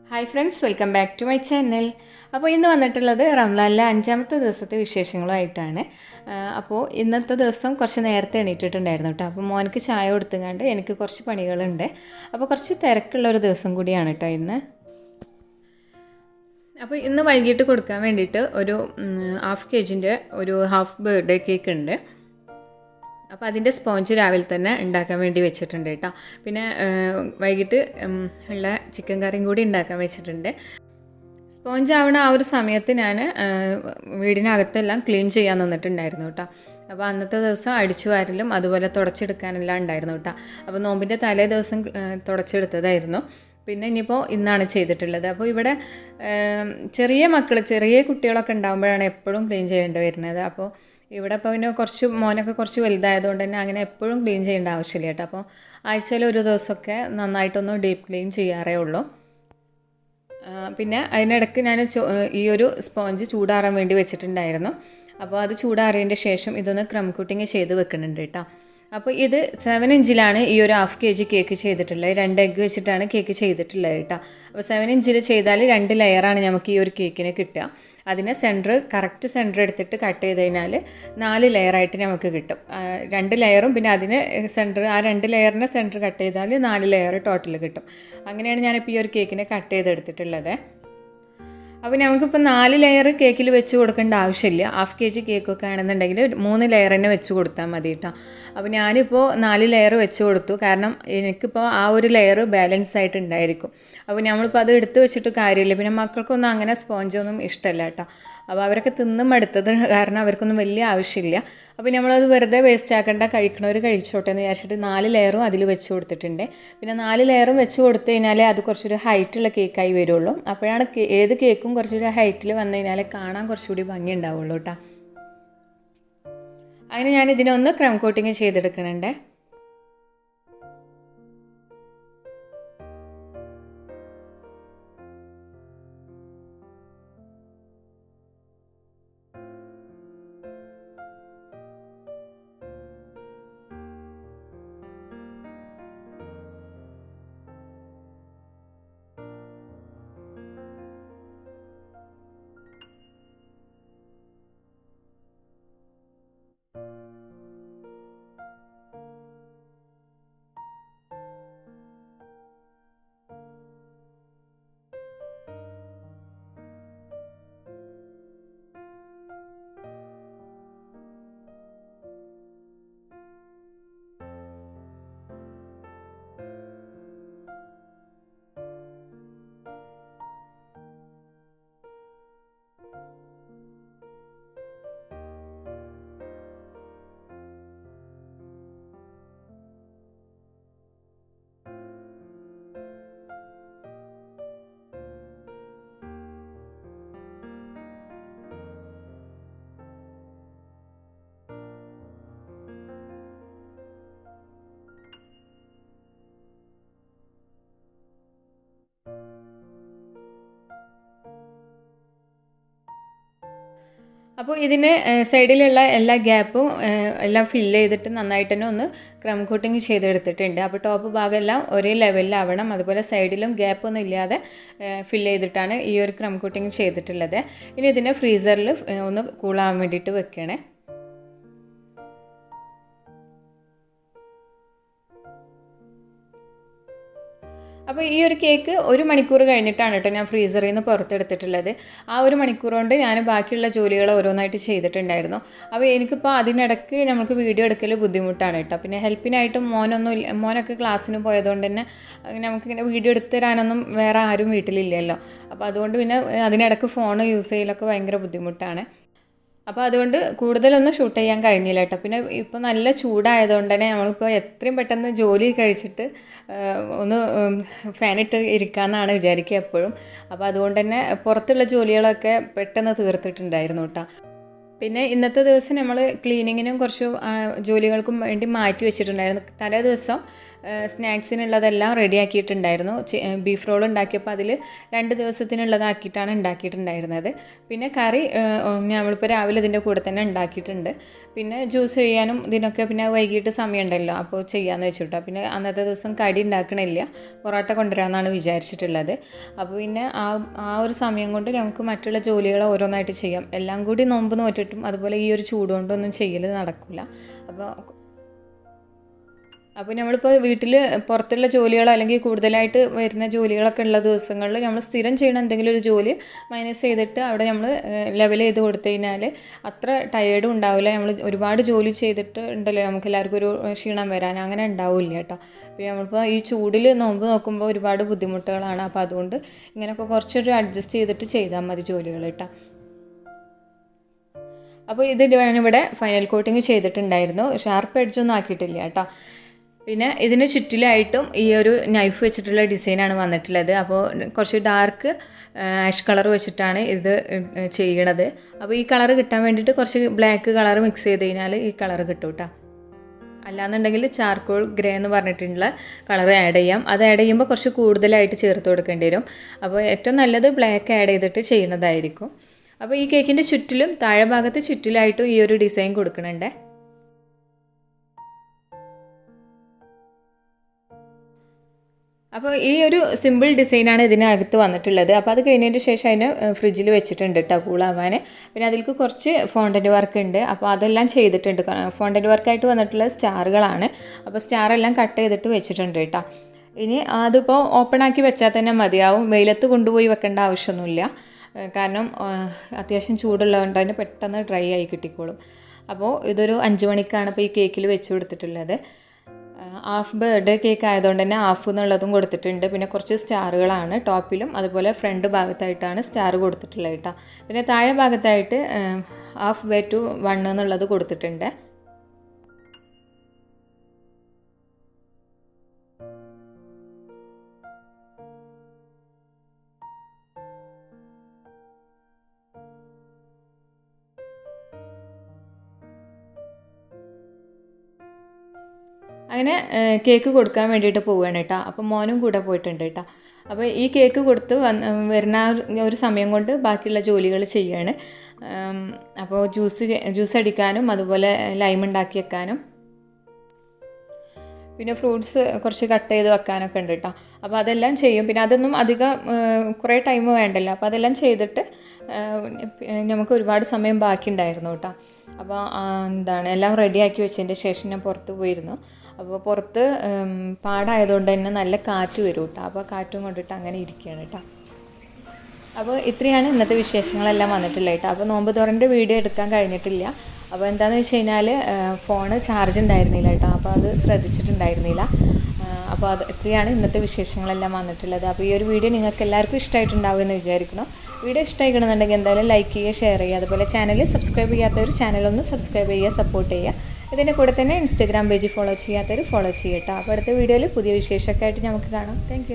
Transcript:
Hi friends, welcome back to my channel. അപ്പോൾ ഇന്ന് വന്നിട്ടുള്ളത് റംലാനിലെ 5ാമത്തെ ദിവസത്തെ വിശേഷങ്ങളുമായിട്ടാണ്. അപ്പോൾ ഇന്നത്തെ ദിവസം കുറച്ച് നേരത്തെ എണീറ്റിട്ടുണ്ടായിരുന്നു കേട്ടോ. അപ്പോൾ മോനക്ക് ചായ കൊടുത്തുകൊണ്ട് എനിക്ക് കുറച്ച് പണികളുണ്ട്. അപ്പോൾ കുറച്ച് തിരക്കുള്ളൊരു ദിവസം കൂടിയാണ് കേട്ടോ ഇന്ന്. അപ്പോൾ ഇന്ന് വൈകിട്ട് കൊടുക്കാൻ വേണ്ടിയിട്ട് ഒരു ഹാഫ് ബർത്ത്ഡേ കേക്ക് ഉണ്ട്. അപ്പോൾ അതിൻ്റെ സ്പോഞ്ച് രാവിലെ തന്നെ ഉണ്ടാക്കാൻ വേണ്ടി വെച്ചിട്ടുണ്ട് കേട്ടോ. പിന്നെ വൈകിട്ട് ഉള്ള ചിക്കൻ കറിയും കൂടി ഉണ്ടാക്കാൻ വെച്ചിട്ടുണ്ട്. സ്പോഞ്ച് ആവണ ആ ഒരു സമയത്ത് ഞാൻ വീടിനകത്തെല്ലാം ക്ലീൻ ചെയ്യാൻ നിന്നിട്ടുണ്ടായിരുന്നു കേട്ടോ. അപ്പോൾ അന്നത്തെ ദിവസം അടിച്ചു വാരലും അതുപോലെ തുടച്ചെടുക്കാനെല്ലാം ഉണ്ടായിരുന്നു കേട്ടോ. അപ്പോൾ നോമ്പിൻ്റെ തലേ ദിവസം തുടച്ചെടുത്തതായിരുന്നു. പിന്നെ ഇനിയിപ്പോൾ ഇന്നാണ് ചെയ്തിട്ടുള്ളത്. അപ്പോൾ ഇവിടെ ചെറിയ കുട്ടികളൊക്കെ ഉണ്ടാകുമ്പോഴാണ് എപ്പോഴും ക്ലീൻ ചെയ്യേണ്ടി വരുന്നത്. അപ്പോൾ ഇവിടെ ഇപ്പോൾ പിന്നെ മോനൊക്കെ കുറച്ച് വലുതായതുകൊണ്ട് തന്നെ അങ്ങനെ എപ്പോഴും ക്ലീൻ ചെയ്യേണ്ട ആവശ്യമില്ല കേട്ടോ. അപ്പോൾ ആഴ്ചയിൽ ഒരു ദിവസമൊക്കെ നന്നായിട്ടൊന്ന് ഡീപ്പ് ക്ലീൻ ചെയ്യാറേ ഉള്ളൂ. പിന്നെ അതിനിടയ്ക്ക് ഞാൻ ഈ ഒരു സ്പോഞ്ച് ചൂടാറാൻ വേണ്ടി വെച്ചിട്ടുണ്ടായിരുന്നു. അപ്പോൾ അത് ചൂടാറിയതിൻ്റെ ശേഷം ഇതൊന്ന് ക്രം കോട്ടിങ് ചെയ്ത് വെക്കുന്നുണ്ട് കേട്ടോ. അപ്പോൾ ഇത് 7 ഇഞ്ചിലാണ് ഈ ഒരു ഹാഫ് kg കേക്ക് ചെയ്തിട്ടുള്ളത്. 2 എഗ്ഗ് വെച്ചിട്ടാണ് കേക്ക് ചെയ്തിട്ടുള്ളത് കേട്ടോ. അപ്പോൾ 7 ഇഞ്ചിൽ ചെയ്താൽ 2 ലെയറാണ് നമുക്ക് ഈ ഒരു കേക്കിന് കിട്ടുക. അതിനെ കറക്റ്റ് സെൻറ്റർ എടുത്തിട്ട് കട്ട് ചെയ്ത് കഴിഞ്ഞാൽ 4 ലെയറായിട്ട് നമുക്ക് കിട്ടും. 2 ലെയറും പിന്നെ അതിന് ആ 2 ലെയറിനെ സെൻറ്റർ കട്ട് ചെയ്താൽ 4 ലെയർ ടോട്ടൽ കിട്ടും. അങ്ങനെയാണ് ഞാനിപ്പോൾ ഈ ഒരു കേക്കിനെ കട്ട് ചെയ്തെടുത്തിട്ടുള്ളത്. അപ്പോൾ നമുക്കിപ്പോൾ 4 ലെയർ കേക്കിൽ വെച്ച് കൊടുക്കേണ്ട ആവശ്യമില്ല. ഹാഫ് kg കേക്കൊക്കെ ആണെന്നുണ്ടെങ്കിൽ 3 ലെയർ തന്നെ വെച്ച് കൊടുത്താൽ മതി കേട്ടോ. അപ്പോൾ ഞാനിപ്പോൾ 4 ലെയർ വെച്ച് കൊടുത്തു. കാരണം എനിക്കിപ്പോൾ ആ ഒരു ലെയർ ബാലൻസ് ആയിട്ട് ഉണ്ടായിരിക്കും. അപ്പോൾ നമ്മളിപ്പോൾ അത് എടുത്ത് വെച്ചിട്ട് കാര്യമില്ല. പിന്നെ മക്കൾക്കൊന്നും അങ്ങനെ സ്പോഞ്ചൊന്നും ഇഷ്ടമല്ല കേട്ടോ. അപ്പോൾ അവരൊക്കെ തിന്നും എടുത്തത് കാരണം അവർക്കൊന്നും വലിയ ആവശ്യമില്ല. അപ്പോൾ നമ്മളത് വെറുതെ വേസ്റ്റ് ആക്കേണ്ട, കഴിക്കണവർ കഴിച്ചോട്ടെ എന്ന് വിചാരിച്ചിട്ട് 4 ലെയറും അതിൽ വെച്ച് കൊടുത്തിട്ടുണ്ട്. പിന്നെ 4 ലെയറും വെച്ച് കൊടുത്തു കഴിഞ്ഞാൽ അത് കുറച്ചൊരു ഹൈറ്റുള്ള കേക്കായി വരുള്ളൂ. അപ്പോഴാണ് ഏത് കേക്കും കുറച്ചൊരു ഹൈറ്റിൽ വന്നു കഴിഞ്ഞാൽ കാണാൻ കുറച്ചുകൂടി ഭംഗി ഉണ്ടാവുള്ളൂ കേട്ടോ. അങ്ങനെ ഞാൻ ഇതിനൊന്ന് ക്രം കോട്ടിങ് ചെയ്തെടുക്കണുണ്ട്. അപ്പോൾ ഇതിന് സൈഡിലുള്ള എല്ലാ ഗ്യാപ്പും എല്ലാം ഫില്ല് ചെയ്തിട്ട് നന്നായിട്ട് തന്നെ ഒന്ന് ക്രം കോട്ടിങ് ചെയ്തെടുത്തിട്ടുണ്ട്. അപ്പോൾ ടോപ്പ് ഭാഗമെല്ലാം ഒരേ ലെവലിലാവണം. അതുപോലെ സൈഡിലും ഗ്യാപ്പൊന്നും ഇല്ലാതെ ഫില്ല് ചെയ്തിട്ടാണ് ഈ ഒരു ക്രം കോട്ടിങ് ചെയ്തിട്ടുള്ളത്. ഇനി ഇതിനെ ഫ്രീസറിൽ ഒന്ന് കൂളാവാൻ വേണ്ടിയിട്ട് വെക്കണേ. അപ്പോൾ ഈ ഒരു കേക്ക് 1 മണിക്കൂർ കഴിഞ്ഞിട്ടാണ് കേട്ടോ ഞാൻ ഫ്രീസറിൽ നിന്ന് പുറത്തെടുത്തിട്ടുള്ളത്. ആ 1 മണിക്കൂർ കൊണ്ട് ഞാൻ ബാക്കിയുള്ള ജോലികൾ ഓരോന്നായിട്ട് ചെയ്തിട്ടുണ്ടായിരുന്നു. അപ്പോൾ എനിക്കിപ്പോൾ അതിനിടയ്ക്ക് നമുക്ക് വീഡിയോ എടുക്കൽ ബുദ്ധിമുട്ടാണ് കേട്ടോ. പിന്നെ ഹെൽപ്പിനായിട്ടും മോനൊക്കെ ക്ലാസ്സിന് പോയതുകൊണ്ട് തന്നെ നമുക്കിങ്ങനെ വീഡിയോ എടുത്ത് തരാനൊന്നും വേറെ ആരും വീട്ടിലില്ലല്ലോ. അപ്പോൾ അതുകൊണ്ട് പിന്നെ അതിനിടയ്ക്ക് ഫോൺ യൂസ് ചെയ്യലൊക്കെ ഭയങ്കര ബുദ്ധിമുട്ടാണ്. അപ്പോൾ അതുകൊണ്ട് കൂടുതലൊന്നും ഷൂട്ട് ചെയ്യാൻ കഴിഞ്ഞില്ല കേട്ടോ. പിന്നെ ഇപ്പോൾ നല്ല ചൂടായതുകൊണ്ട് തന്നെ നമ്മളിപ്പോൾ എത്രയും പെട്ടെന്ന് ജോലി കഴിച്ചിട്ട് ഒന്ന് ഫാനിട്ട് ഇരിക്കാമെന്നാണ് വിചാരിക്കുക എപ്പോഴും. അപ്പോൾ അതുകൊണ്ട് തന്നെ പുറത്തുള്ള ജോലികളൊക്കെ പെട്ടെന്ന് തീർത്തിട്ടുണ്ടായിരുന്നു കേട്ടോ. പിന്നെ ഇന്നത്തെ ദിവസം നമ്മൾ ക്ലീനിങ്ങിനും കുറച്ച് ജോലികൾക്കും വേണ്ടി മാറ്റി വെച്ചിട്ടുണ്ടായിരുന്നു. തലേ ദിവസം സ്നാക്സിനുള്ളതെല്ലാം റെഡിയാക്കിയിട്ടുണ്ടായിരുന്നു. ബീഫ് റോൾ ഉണ്ടാക്കിയപ്പോൾ അതിൽ 2 ദിവസത്തിനുള്ളതാക്കിയിട്ടാണ് ഉണ്ടാക്കിയിട്ടുണ്ടായിരുന്നത്. പിന്നെ കറി നമ്മളിപ്പോൾ രാവിലെ ഇതിൻ്റെ കൂടെ തന്നെ ഉണ്ടാക്കിയിട്ടുണ്ട്. പിന്നെ ജ്യൂസ് ചെയ്യാനും ഇതിനൊക്കെ പിന്നെ വൈകിട്ട് സമയമുണ്ടല്ലോ, അപ്പോൾ ചെയ്യാമെന്ന് വെച്ചിട്ടോ. പിന്നെ അന്നത്തെ ദിവസം കടി ഉണ്ടാക്കണില്ല, പൊറോട്ട കൊണ്ടുവരാമെന്നാണ് വിചാരിച്ചിട്ടുള്ളത്. അപ്പോൾ പിന്നെ ആ ഒരു സമയം കൊണ്ട് നമുക്ക് മറ്റുള്ള ജോലികൾ ഓരോന്നായിട്ട് ചെയ്യാം. എല്ലാം കൂടി നോമ്പ് നോറ്റിട്ടും അതുപോലെ ഈ ഒരു ചൂട് കൊണ്ടൊന്നും ചെയ്യൽ നടക്കില്ല. അപ്പോൾ നമ്മളിപ്പോൾ വീട്ടിൽ പുറത്തുള്ള ജോലികളോ അല്ലെങ്കിൽ കൂടുതലായിട്ട് വരുന്ന ജോലികളൊക്കെ ഉള്ള ദിവസങ്ങളിൽ നമ്മൾ സ്ഥിരം ചെയ്യണ എന്തെങ്കിലും ഒരു ജോലി മൈനസ് ചെയ്തിട്ട് അവിടെ നമ്മൾ ലെവൽ ചെയ്ത് കൊടുത്തു കഴിഞ്ഞാൽ അത്ര ടയേർഡും ഉണ്ടാവില്ല. നമ്മൾ ഒരുപാട് ജോലി ചെയ്തിട്ട് ഉണ്ടല്ലോ നമുക്ക് എല്ലാവർക്കും ഒരു ക്ഷീണം വരാൻ അങ്ങനെ ഉണ്ടാവില്ല കേട്ടോ. പിന്നെ നമ്മളിപ്പോൾ ഈ ചൂടിൽ നോമ്പ് നോക്കുമ്പോൾ ഒരുപാട് ബുദ്ധിമുട്ടുകളാണ്. അപ്പോൾ അതുകൊണ്ട് ഇങ്ങനെയൊക്കെ കുറച്ചൊരു അഡ്ജസ്റ്റ് ചെയ്തിട്ട് ചെയ്താൽ മതി ജോലികൾ കേട്ടോ. അപ്പോൾ ഇത് ഞാനിവിടെ ഫൈനൽ കോട്ടിങ് ചെയ്തിട്ടുണ്ടായിരുന്നു, ഷാർപ്പ് എഡ്ജൊന്നും ആക്കിയിട്ടില്ല കേട്ടോ. പിന്നെ ഇതിന് ചുറ്റിലായിട്ടും ഈ ഒരു നൈഫ് വെച്ചിട്ടുള്ള ഡിസൈനാണ് വന്നിട്ടുള്ളത്. അപ്പോൾ കുറച്ച് ഡാർക്ക് ആഷ് കളർ വെച്ചിട്ടാണ് ഇത് ചെയ്യണത്. അപ്പോൾ ഈ കളർ കിട്ടാൻ വേണ്ടിയിട്ട് കുറച്ച് ബ്ലാക്ക് കളർ മിക്സ് ചെയ്ത് കഴിഞ്ഞാൽ ഈ കളർ കിട്ടും കേട്ടോ. അല്ലാന്നുണ്ടെങ്കിൽ ചാർക്കോൾ ഗ്രേ എന്ന് പറഞ്ഞിട്ടുള്ള കളർ ആഡ് ചെയ്യാം. അത് ആഡ് ചെയ്യുമ്പോൾ കുറച്ച് കൂടുതലായിട്ട് ചേർത്ത് കൊടുക്കേണ്ടി വരും. അപ്പോൾ ഏറ്റവും നല്ലത് ബ്ലാക്ക് ആഡ് ചെയ്തിട്ട് ചെയ്യുന്നതായിരിക്കും. അപ്പോൾ ഈ കേക്കിൻ്റെ ചുറ്റിലും താഴെ ഭാഗത്ത് ചുറ്റിലായിട്ടും ഈ ഒരു ഡിസൈൻ കൊടുക്കുന്നുണ്ട്. അപ്പോൾ ഈ ഒരു സിമ്പിൾ ഡിസൈനാണ് ഇതിനകത്ത് വന്നിട്ടുള്ളത്. അപ്പോൾ അത് കഴിഞ്ഞതിന് ശേഷം അതിനെ ഫ്രിഡ്ജിൽ വെച്ചിട്ടുണ്ട് കേട്ടോ കൂളാവാൻ. പിന്നെ അതിലേക്ക് കുറച്ച് ഫോണ്ടൻറ്റ് വർക്ക് ഉണ്ട്. അപ്പോൾ അതെല്ലാം ചെയ്തിട്ടുണ്ട്. ഫോണ്ടൻറ്റ് വർക്കായിട്ട് വന്നിട്ടുള്ള സ്റ്റാറുകളാണ്. അപ്പോൾ സ്റ്റാറെല്ലാം കട്ട് ചെയ്തിട്ട് വെച്ചിട്ടുണ്ട് കേട്ടോ. ഇനി അതിപ്പോൾ ഓപ്പൺ ആക്കി വെച്ചാൽ തന്നെ മതിയാവും, വെയിലത്ത് കൊണ്ടുപോയി വെക്കേണ്ട ആവശ്യമൊന്നുമില്ല. കാരണം അത്യാവശ്യം ചൂടുള്ളതുകൊണ്ട് തന്നെ പെട്ടെന്ന് ഡ്രൈ ആയി കിട്ടിക്കോളും. അപ്പോൾ ഇതൊരു 5 മണിക്കാണ് ഇപ്പോൾ ഈ കേക്കിൽ വെച്ച് കൊടുത്തിട്ടുള്ളത്. ഹാഫ് ബർത്ത്ഡേ കേക്ക് ആയതുകൊണ്ട് തന്നെ ഹാഫ് എന്നുള്ളതും കൊടുത്തിട്ടുണ്ട്. പിന്നെ കുറച്ച് സ്റ്റാറുകളാണ് ടോപ്പിലും അതുപോലെ ഫ്രണ്ട് ഭാഗത്തായിട്ടാണ് സ്റ്റാർ കൊടുത്തിട്ടുള്ളത് കേട്ടോ. പിന്നെ താഴെ ഭാഗത്തായിട്ട് ഹാഫ് വേ ടു 1 എന്നുള്ളത് കൊടുത്തിട്ടുണ്ട്. അങ്ങനെ കേക്ക് കൊടുക്കാൻ വേണ്ടിയിട്ട് പോവുകയാണ് കേട്ടോ. അപ്പോൾ മോനും കൂടെ പോയിട്ടുണ്ട് കേട്ടോ. അപ്പോൾ ഈ കേക്ക് കൊടുത്ത് വരുന്ന ഒരു സമയം കൊണ്ട് ബാക്കിയുള്ള ജോലികൾ ചെയ്യുകയാണ്. അപ്പോൾ ജ്യൂസ് അടിക്കാനും അതുപോലെ ലൈം ഉണ്ടാക്കി വെക്കാനും പിന്നെ ഫ്രൂട്ട്സ് കുറച്ച് കട്ട് ചെയ്ത് വെക്കാനൊക്കെ ഉണ്ട് കേട്ടോ. അപ്പോൾ അതെല്ലാം ചെയ്യും. പിന്നെ അതൊന്നും അധികം കുറേ ടൈം വേണ്ടല്ലോ. അപ്പോൾ അതെല്ലാം ചെയ്തിട്ട് നമുക്ക് ഒരുപാട് സമയം ബാക്കി ഉണ്ടായിരുന്നു കേട്ടോ. അപ്പോൾ എല്ലാം റെഡിയാക്കി വെച്ചതിൻ്റെ ശേഷം ഞാൻ പുറത്ത് പോയിരുന്നു. അപ്പോൾ പുറത്ത് പാടായതുകൊണ്ട് തന്നെ നല്ല കാറ്റ് വരും കേട്ടോ. അപ്പോൾ കാറ്റും കൊണ്ടിട്ട് അങ്ങനെ ഇരിക്കുകയാണ് കേട്ടോ. അപ്പോൾ ഇത്രയാണ് ഇന്നത്തെ വിശേഷങ്ങളെല്ലാം വന്നിട്ടുള്ളത് കേട്ടോ. അപ്പോൾ നോമ്പ് തുറൻ്റെ വീഡിയോ എടുക്കാൻ കഴിഞ്ഞിട്ടില്ല. അപ്പോൾ എന്താണെന്ന് വെച്ച് കഴിഞ്ഞാൽ ഫോണ് ചാർജ് ഉണ്ടായിരുന്നില്ല കേട്ടോ. അപ്പോൾ അത് ശ്രദ്ധിച്ചിട്ടുണ്ടായിരുന്നില്ല. അപ്പോൾ ഇത്രയാണ് ഇന്നത്തെ വിശേഷങ്ങളെല്ലാം വന്നിട്ടുള്ളത്. അപ്പോൾ ഈ ഒരു വീഡിയോ നിങ്ങൾക്ക് എല്ലാവർക്കും ഇഷ്ടമായിട്ടുണ്ടാവും എന്ന് വിചാരിക്കുന്നു. വീഡിയോ ഇഷ്ടമായിക്കണമെന്നുണ്ടെങ്കിൽ എന്തായാലും ലൈക്ക് ചെയ്യുക, ഷെയർ ചെയ്യുക. അതുപോലെ ചാനൽ സബ്സ്ക്രൈബ് ചെയ്യാത്തവർ ചാനലൊന്ന് സബ്സ്ക്രൈബ് ചെയ്യുക, സപ്പോർട്ട് ചെയ്യുക. ഇതിൻ്റെ കൂടെ തന്നെ ഇൻസ്റ്റാഗ്രാം പേജ് ഫോളോ ചെയ്യാത്തവർ ഫോളോ ചെയ്യട്ടോ. അപ്പോൾ അടുത്ത വീഡിയോയിൽ പുതിയ വിശേഷമൊക്കെ ആയിട്ട് നമുക്ക് കാണാം. താങ്ക്